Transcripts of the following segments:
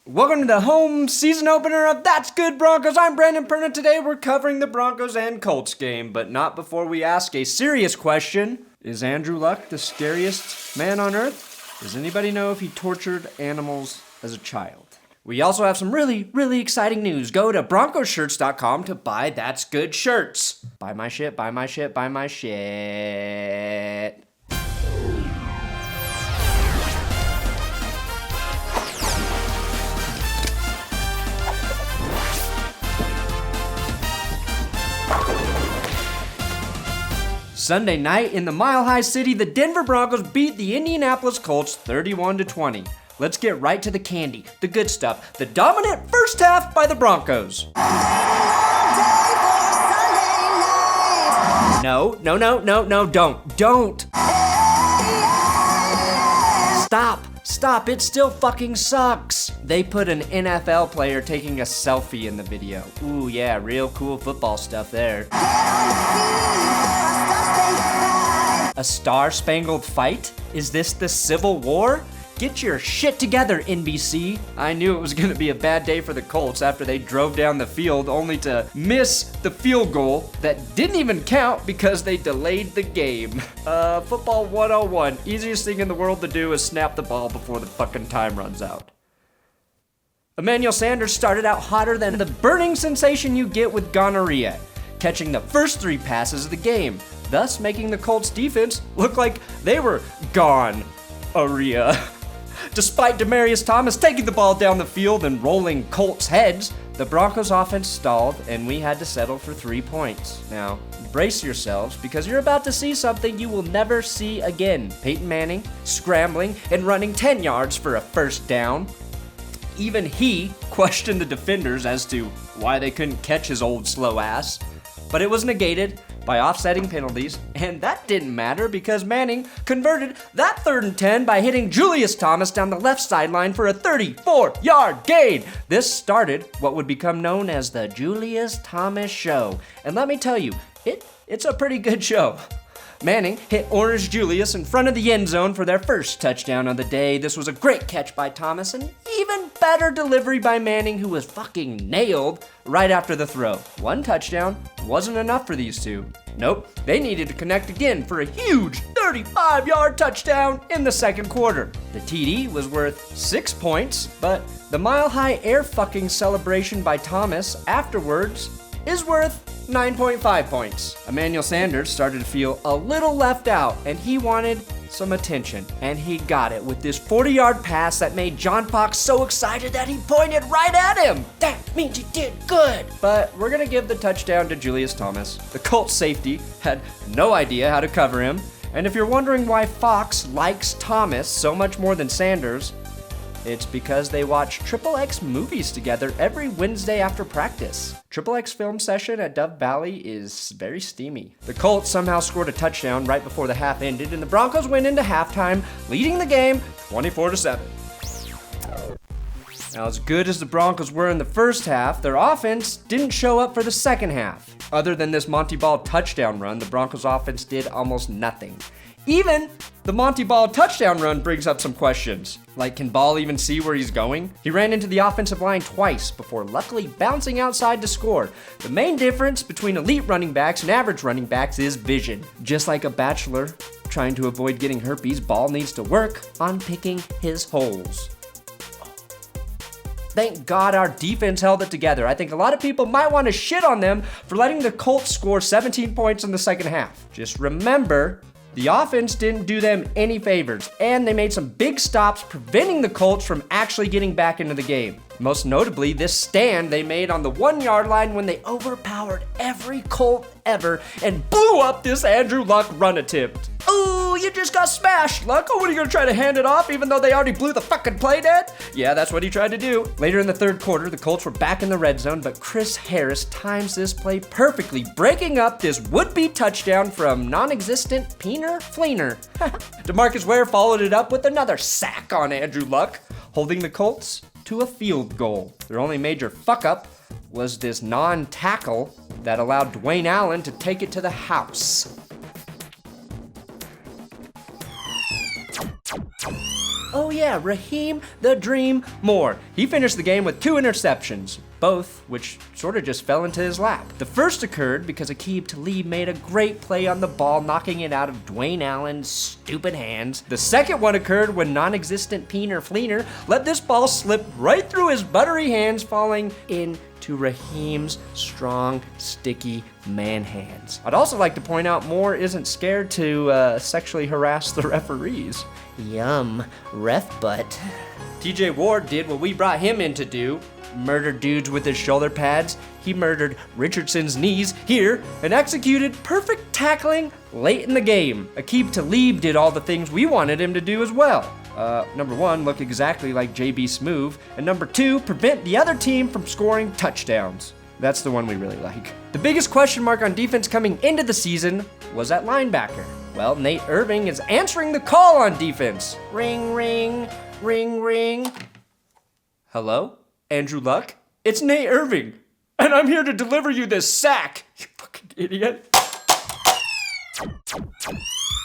Welcome to the home season opener of That's Good Broncos. I'm Brandon Perna. Today we're covering the Broncos and Colts game, but not before we ask a serious question. Is Andrew Luck the scariest man on earth? Does anybody know if he tortured animals as a child? We also have some really exciting news. Go to BroncosShirts.com to buy That's Good Shirts. Buy my shit, buy my shit, buy my shit. Sunday night in the Mile High City, the Denver Broncos beat the Indianapolis Colts 31-20. Let's get right to the candy, the good stuff, the dominant first half by the Broncos. No, don't. Stop, it still fucking sucks. They put an NFL player taking a selfie in the video. Ooh yeah, real cool football stuff there. A star-spangled fight? Is this the Civil War? Get your shit together, NBC. I knew it was gonna be a bad day for the Colts after they drove down the field only to miss the field goal that didn't even count because they delayed the game. Football 101. Easiest thing in the world to do is snap the ball before the fucking time runs out. Emmanuel Sanders started out hotter than the burning sensation you get with gonorrhea, catching the first 3 passes of the game, thus making the Colts defense look like they were gone-aria. Despite Demaryius Thomas taking the ball down the field and rolling Colts heads, the Broncos offense stalled and we had to settle for 3 points. Now, brace yourselves because you're about to see something you will never see again. Peyton Manning scrambling and running 10 yards for a first down. Even he questioned the defenders as to why they couldn't catch his old slow ass. But it was negated by offsetting penalties, and that didn't matter because Manning converted that 3rd and 10 by hitting Julius Thomas down the left sideline for a 34-yard gain. This started what would become known as the Julius Thomas Show. And let me tell you, it's a pretty good show. Manning hit Orange Julius in front of the end zone for their first touchdown of the day. This was a great catch by Thomas, and even better delivery by Manning, who was fucking nailed right after the throw. 1 touchdown wasn't enough for these two. Nope, they needed to connect again for a huge 35-yard touchdown in the second quarter. The TD was worth 6 points, but the mile-high air fucking celebration by Thomas afterwards is worth 9.5 points. Emmanuel Sanders started to feel a little left out, and he wanted some attention. And he got it with this 40-yard pass that made John Fox so excited that he pointed right at him. That means he did good. But we're gonna give the touchdown to Julius Thomas. The Colts safety had no idea how to cover him. And if you're wondering why Fox likes Thomas so much more than Sanders, it's because they watch XXX movies together every Wednesday after practice. XXX film session at Dove Valley is very steamy. The Colts somehow scored a touchdown right before the half ended, and the Broncos went into halftime, leading the game 24-7. Now, as good as the Broncos were in the first half, their offense didn't show up for the second half. Other than this Monty Ball touchdown run, the Broncos offense did almost nothing. Even the Monty Ball touchdown run brings up some questions. Like, can Ball even see where he's going? He ran into the offensive line twice before luckily bouncing outside to score. The main difference between elite running backs and average running backs is vision. Just like a bachelor trying to avoid getting herpes, Ball needs to work on picking his holes. Thank God our defense held it together. I think a lot of people might want to shit on them for letting the Colts score 17 points in the second half. Just remember, the offense didn't do them any favors, and they made some big stops preventing the Colts from actually getting back into the game. Most notably, this stand they made on the 1-yard line when they overpowered every Colt ever and blew up this Andrew Luck run attempt. Ooh, you just got smashed, Luck. Oh, what, are you gonna try to hand it off even though they already blew the fucking play dead? Yeah, that's what he tried to do. Later in the third quarter, the Colts were back in the red zone, but Chris Harris times this play perfectly, breaking up this would-be touchdown from non-existent Peener Fleener. DeMarcus Ware followed it up with another sack on Andrew Luck, holding the Colts to a field goal. Their only major fuck-up was this non-tackle that allowed Dwayne Allen to take it to the house. Oh yeah, Raheem the Dream Moore. He finished the game with 2 interceptions, both which sort of just fell into his lap. The first occurred because Aqib Talib made a great play on the ball, knocking it out of Dwayne Allen's stupid hands. The second one occurred when non-existent Peener Fleener let this ball slip right through his buttery hands, falling into Raheem's strong, sticky man hands. I'd also like to point out Moore isn't scared to sexually harass the referees. Yum, ref butt. TJ Ward did what we brought him in to do. Murdered dudes with his shoulder pads. He murdered Richardson's knees here and executed perfect tackling late in the game. Aqib Talib did all the things we wanted him to do as well. Number 1, look exactly like JB Smoove, and number 2, prevent the other team from scoring touchdowns. That's the one we really like. The biggest question mark on defense coming into the season was at linebacker. Well, Nate Irving is answering the call on defense. Ring, ring, ring, ring. Hello? Andrew Luck? It's Nate Irving, and I'm here to deliver you this sack, you fucking idiot.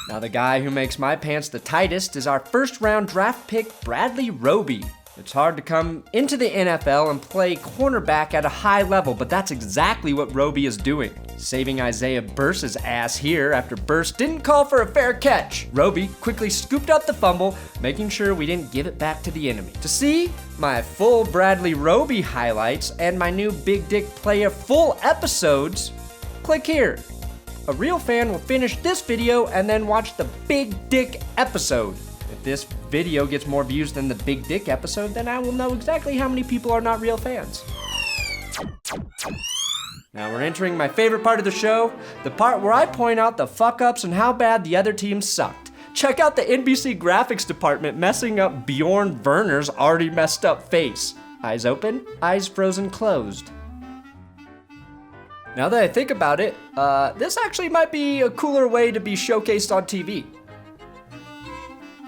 Now the guy who makes my pants the tightest is our first-round draft pick, Bradley Roby. It's hard to come into the NFL and play cornerback at a high level, but that's exactly what Roby is doing. Saving Isaiah Burse's ass here after Burse didn't call for a fair catch. Roby quickly scooped up the fumble, making sure we didn't give it back to the enemy. To see my full Bradley Roby highlights and my new Big Dick Player full episodes, click here. A real fan will finish this video and then watch the Big Dick episode. If this video gets more views than the Big Dick episode, then I will know exactly how many people are not real fans. Now we're entering my favorite part of the show, the part where I point out the fuck-ups and how bad the other team sucked. Check out the NBC graphics department messing up Bjorn Werner's already messed up face. Eyes open, eyes frozen closed. Now that I think about it, this actually might be a cooler way to be showcased on TV.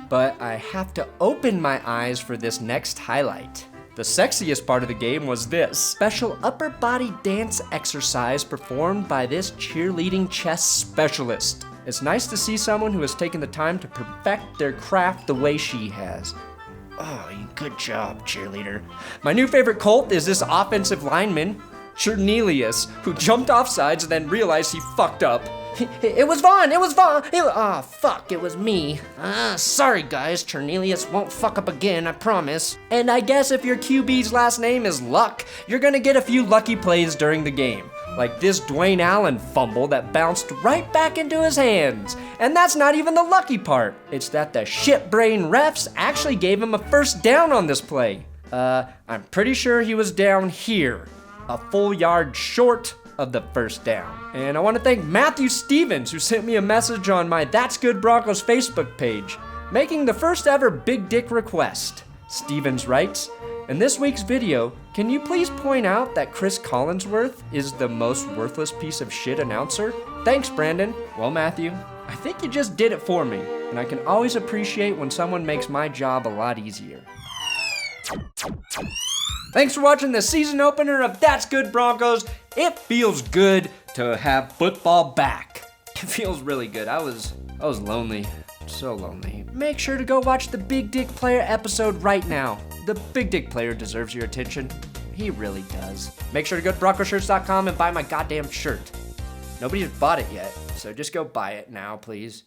But I have to open my eyes for this next highlight. The sexiest part of the game was this special upper body dance exercise performed by this cheerleading chess specialist. It's nice to see someone who has taken the time to perfect their craft the way she has. Oh, good job, cheerleader. My new favorite Colt is this offensive lineman, Cornelius, who jumped off sides and then realized he fucked up. It was Vaughn, it was Vaughn. Fuck, it was me. Sorry guys, Cornelius won't fuck up again, I promise. And I guess if your QB's last name is Luck, you're gonna get a few lucky plays during the game. Like this Dwayne Allen fumble that bounced right back into his hands. And that's not even the lucky part. It's that the shitbrain refs actually gave him a first down on this play. I'm pretty sure he was down here, a full yard short of the first down. And I want to thank Matthew Stevens, who sent me a message on my That's Good Broncos Facebook page, making the first ever Big Dick request. Stevens writes, in this week's video, can you please point out that Chris Collinsworth is the most worthless piece of shit announcer? Thanks, Brandon. Well, Matthew, I think you just did it for me, and I can always appreciate when someone makes my job a lot easier. Thanks for watching the season opener of That's Good Broncos. It feels good to have football back. It feels really good. I was lonely, so lonely. Make sure to go watch the Big Dick Player episode right now. The Big Dick Player deserves your attention. He really does. Make sure to go to BroncosShirts.com and buy my goddamn shirt. Nobody's bought it yet, so just go buy it now, please.